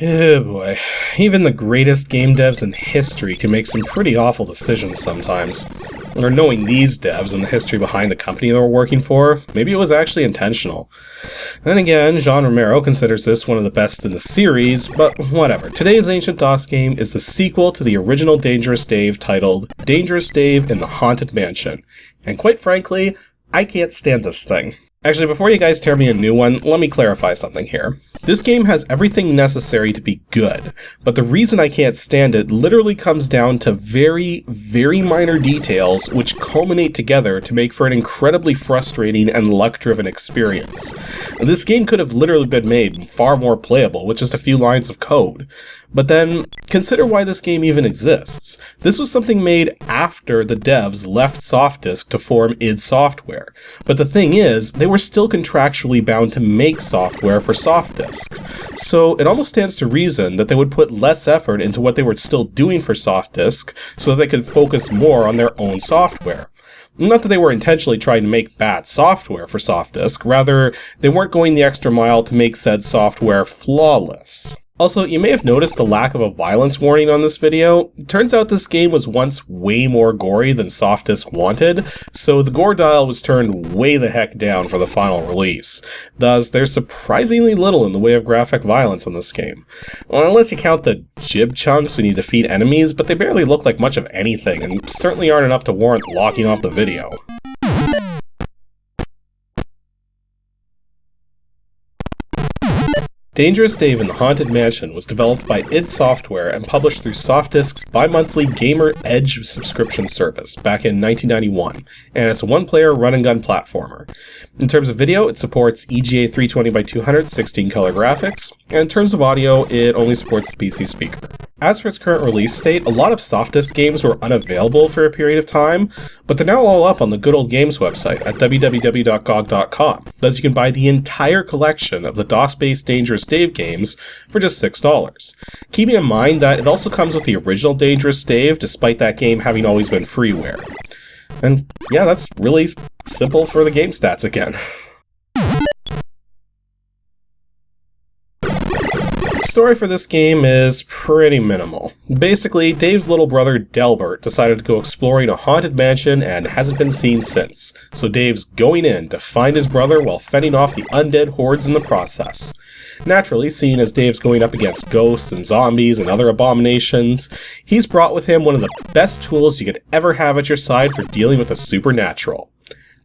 Oh boy, even the greatest game devs in history can make some pretty awful decisions sometimes. Or knowing these devs and the history behind the company they were working for, maybe it was actually intentional. Then again, Jean Romero considers this one of the best in the series, but whatever. Today's Ancient DOS game is the sequel to the original Dangerous Dave titled Dangerous Dave in the Haunted Mansion. And quite frankly, I can't stand this thing. Actually, before you guys tear me a new one, let me clarify something here. This game has everything necessary to be good, but the reason I can't stand it literally comes down to very, very minor details which culminate together to make for an incredibly frustrating and luck-driven experience. This game could have literally been made far more playable with just a few lines of code. But then, consider why this game even exists. This was something made after the devs left Softdisk to form id Software. But the thing is, they were still contractually bound to make software for Softdisk. So it almost stands to reason that they would put less effort into what they were still doing for Softdisk so that they could focus more on their own software. Not that they were intentionally trying to make bad software for Softdisk, rather, they weren't going the extra mile to make said software flawless. Also, you may have noticed the lack of a violence warning on this video. Turns out this game was once way more gory than Softdisk wanted, so the gore dial was turned way the heck down for the final release. Thus, there's surprisingly little in the way of graphic violence in this game. Well, unless you count the jib chunks when you defeat enemies, but they barely look like much of anything, and certainly aren't enough to warrant locking off the video. Dangerous Dave in the Haunted Mansion was developed by id Software and published through Softdisk's bi-monthly Gamer Edge subscription service back in 1991, and it's a one-player run-and-gun platformer. In terms of video, it supports EGA 320x200 16-color graphics, and in terms of audio, it only supports the PC speaker. As for its current release state, a lot of Softdisk games were unavailable for a period of time, but they're now all up on the Good Old Games website at www.gog.com. Thus, you can buy the entire collection of the DOS-based Dangerous Dave games for just $6. Keeping in mind that it also comes with the original Dangerous Dave, despite that game having always been freeware. And yeah, that's really simple for the game stats again. The story for this game is pretty minimal. Basically, Dave's little brother Delbert decided to go exploring a haunted mansion and hasn't been seen since, so Dave's going in to find his brother while fending off the undead hordes in the process. Naturally, seeing as Dave's going up against ghosts and zombies and other abominations, he's brought with him one of the best tools you could ever have at your side for dealing with the supernatural.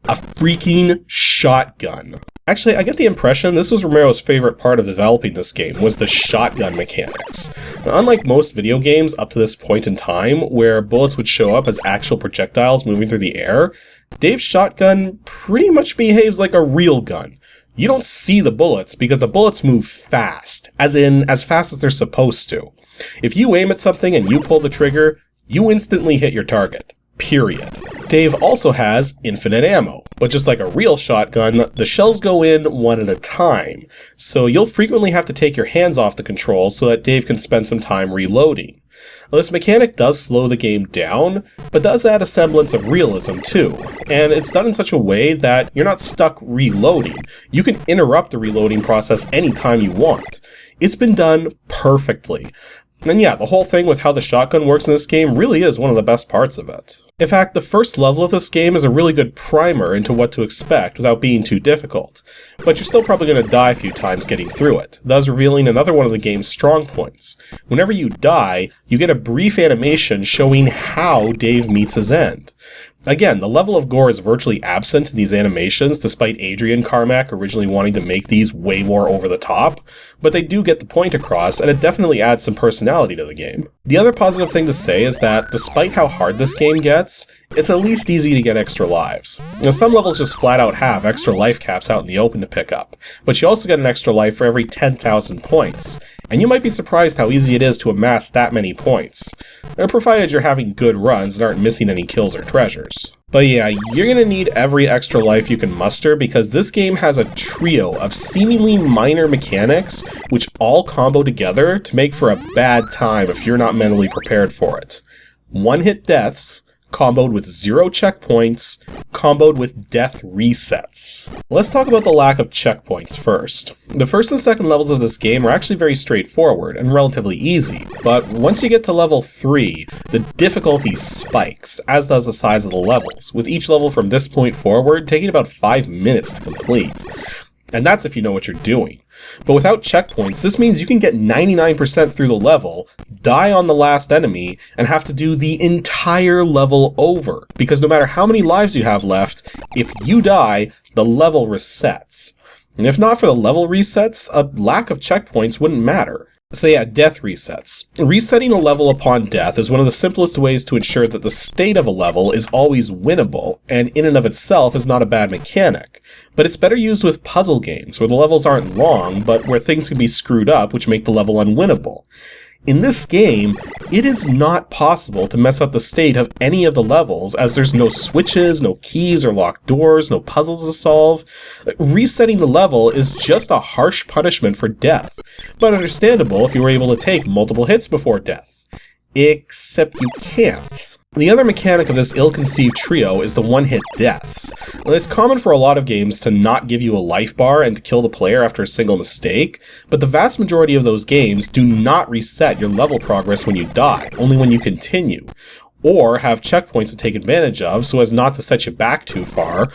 A freaking shotgun. Actually, I get the impression this was Romero's favorite part of developing this game, was the shotgun mechanics. Now, unlike most video games up to this point in time, where bullets would show up as actual projectiles moving through the air, Dave's shotgun pretty much behaves like a real gun. You don't see the bullets because the bullets move fast, as in as fast as they're supposed to. If you aim at something and you pull the trigger, you instantly hit your target. Period. Dave also has infinite ammo, but just like a real shotgun, the shells go in one at a time, so you'll frequently have to take your hands off the control so that Dave can spend some time reloading. Well, this mechanic does slow the game down, but does add a semblance of realism too, and it's done in such a way that you're not stuck reloading. You can interrupt the reloading process anytime you want. It's been done perfectly. And yeah, the whole thing with how the shotgun works in this game really is one of the best parts of it. In fact, the first level of this game is a really good primer into what to expect without being too difficult, but you're still probably going to die a few times getting through it, thus revealing another one of the game's strong points. Whenever you die, you get a brief animation showing how Dave meets his end. Again, the level of gore is virtually absent in these animations, despite Adrian Carmack originally wanting to make these way more over the top, but they do get the point across, and it definitely adds some personality to the game. The other positive thing to say is that, despite how hard this game gets, it's at least easy to get extra lives. Now, some levels just flat out have extra life caps out in the open to pick up, but you also get an extra life for every 10,000 points, and you might be surprised how easy it is to amass that many points, provided you're having good runs and aren't missing any kills or treasures. But yeah, you're gonna need every extra life you can muster because this game has a trio of seemingly minor mechanics which all combo together to make for a bad time if you're not mentally prepared for it. One-hit deaths, comboed with 0 checkpoints, comboed with death resets. Let's talk about the lack of checkpoints first. The first and second levels of this game are actually very straightforward and relatively easy, but once you get to level 3, the difficulty spikes, as does the size of the levels, with each level from this point forward taking about 5 minutes to complete. And that's if you know what you're doing. But without checkpoints, this means you can get 99% through the level, die on the last enemy, and have to do the entire level over. Because no matter how many lives you have left, if you die, the level resets. And if not for the level resets, a lack of checkpoints wouldn't matter. So yeah, death resets. Resetting a level upon death is one of the simplest ways to ensure that the state of a level is always winnable, and in and of itself is not a bad mechanic. But it's better used with puzzle games, where the levels aren't long, but where things can be screwed up, which make the level unwinnable. In this game, it is not possible to mess up the state of any of the levels, as there's no switches, no keys or locked doors, no puzzles to solve. Resetting the level is just a harsh punishment for death, but understandable if you were able to take multiple hits before death. Except you can't. The other mechanic of this ill-conceived trio is the one-hit deaths. It's common for a lot of games to not give you a life bar and to kill the player after a single mistake, but the vast majority of those games do not reset your level progress when you die, only when you continue, or have checkpoints to take advantage of so as not to set you back too far,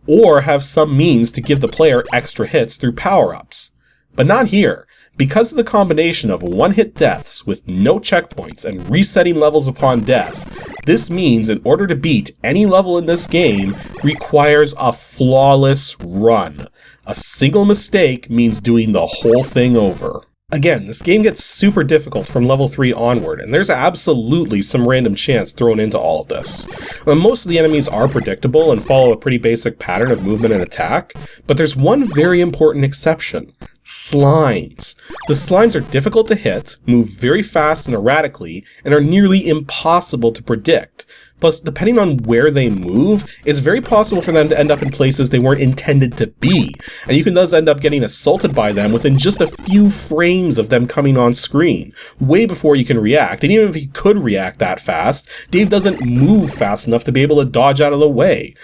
or have some means to give the player extra hits through power-ups. But not here. Because of the combination of one-hit deaths with no checkpoints and resetting levels upon death, this means in order to beat any level in this game requires a flawless run. A single mistake means doing the whole thing over. Again, this game gets super difficult from level 3 onward, and there's absolutely some random chance thrown into all of this. Most of the enemies are predictable and follow a pretty basic pattern of movement and attack, but there's one very important exception. Slimes. The slimes are difficult to hit, move very fast and erratically, and are nearly impossible to predict. Plus, depending on where they move, it's very possible for them to end up in places they weren't intended to be, and you can thus end up getting assaulted by them within just a few frames of them coming on screen, way before you can react. And even if you could react that fast, Dave doesn't move fast enough to be able to dodge out of the way.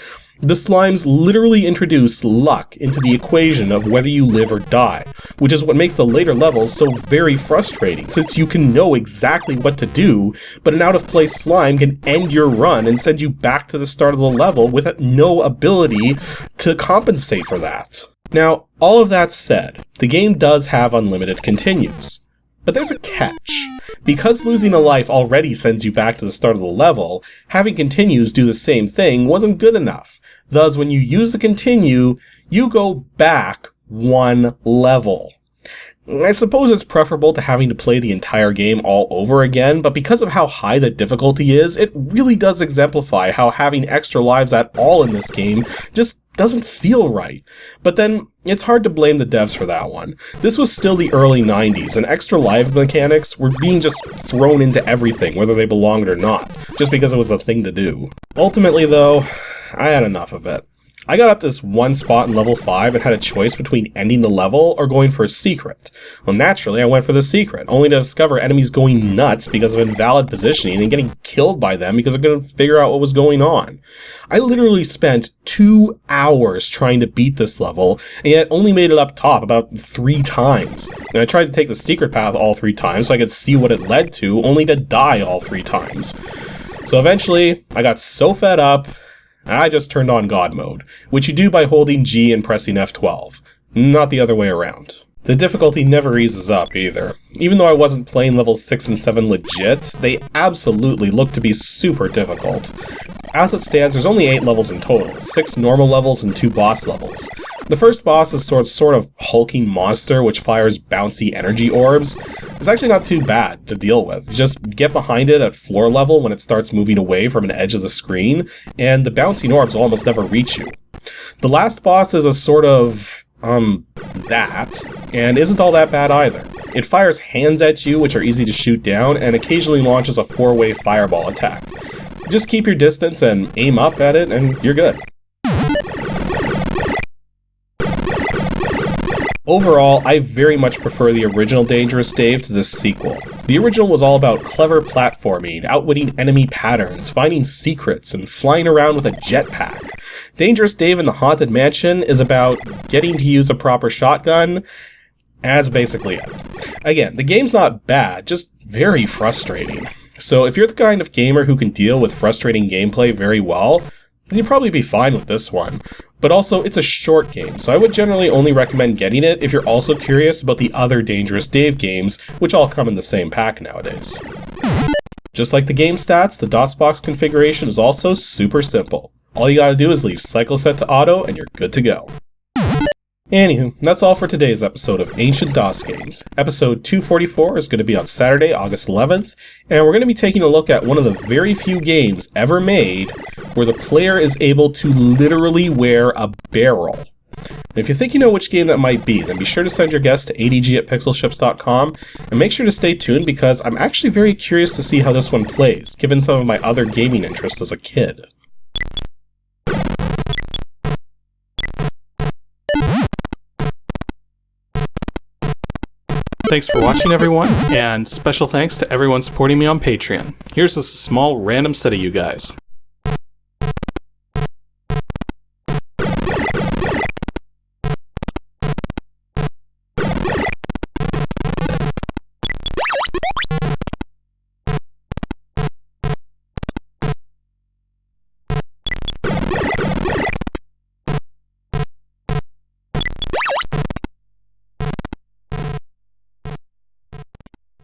The slimes literally introduce luck into the equation of whether you live or die, which is what makes the later levels so very frustrating, since you can know exactly what to do, but an out-of-place slime can end your run and send you back to the start of the level with no ability to compensate for that. Now, all of that said, the game does have unlimited continues. But there's a catch. Because losing a life already sends you back to the start of the level, having continues do the same thing wasn't good enough. Thus, when you use the continue, you go back one level. I suppose it's preferable to having to play the entire game all over again, but because of how high the difficulty is, it really does exemplify how having extra lives at all in this game just doesn't feel right. But then, it's hard to blame the devs for that one. This was still the early 90s, and extra live mechanics were being just thrown into everything, whether they belonged or not, just because it was a thing to do. Ultimately though, I had enough of it. I got up this one spot in level 5 and had a choice between ending the level or going for a secret. Well, naturally, I went for the secret, only to discover enemies going nuts because of invalid positioning and getting killed by them because I couldn't figure out what was going on. I literally spent 2 hours trying to beat this level, and yet only made it up top about 3 times. And I tried to take the secret path all 3 times so I could see what it led to, only to die all 3 times. So eventually, I got so fed up, I just turned on God mode, which you do by holding G and pressing F12, not the other way around. The difficulty never eases up either. Even though I wasn't playing levels 6 and 7 legit, they absolutely look to be super difficult. As it stands, there's only 8 levels in total, 6 normal levels and 2 boss levels. The first boss is sort of hulking monster which fires bouncy energy orbs. It's actually not too bad to deal with. Just get behind it at floor level when it starts moving away from an edge of the screen, and the bouncing orbs will almost never reach you. The last boss is a sort of that, and isn't all that bad either. It fires hands at you, which are easy to shoot down, and occasionally launches a 4-way fireball attack. Just keep your distance and aim up at it, and you're good. Overall, I very much prefer the original Dangerous Dave to this sequel. The original was all about clever platforming, outwitting enemy patterns, finding secrets, and flying around with a jetpack. Dangerous Dave in the Haunted Mansion is about getting to use a proper shotgun. That's basically it. Again, the game's not bad, just very frustrating. So if you're the kind of gamer who can deal with frustrating gameplay very well, then you'd probably be fine with this one. But also, it's a short game, so I would generally only recommend getting it if you're also curious about the other Dangerous Dave games, which all come in the same pack nowadays. Just like the game stats, the DOSBox configuration is also super simple. All you gotta do is leave cycle set to auto and you're good to go. Anywho, that's all for today's episode of Ancient DOS Games. Episode 244 is going to be on Saturday, August 11th, and we're going to be taking a look at one of the very few games ever made where the player is able to literally wear a barrel. And if you think you know which game that might be, then be sure to send your guess to adg@pixelships.com, and make sure to stay tuned because I'm actually very curious to see how this one plays, given some of my other gaming interests as a kid. Thanks for watching, everyone, and special thanks to everyone supporting me on Patreon. Here's a small random set of you guys.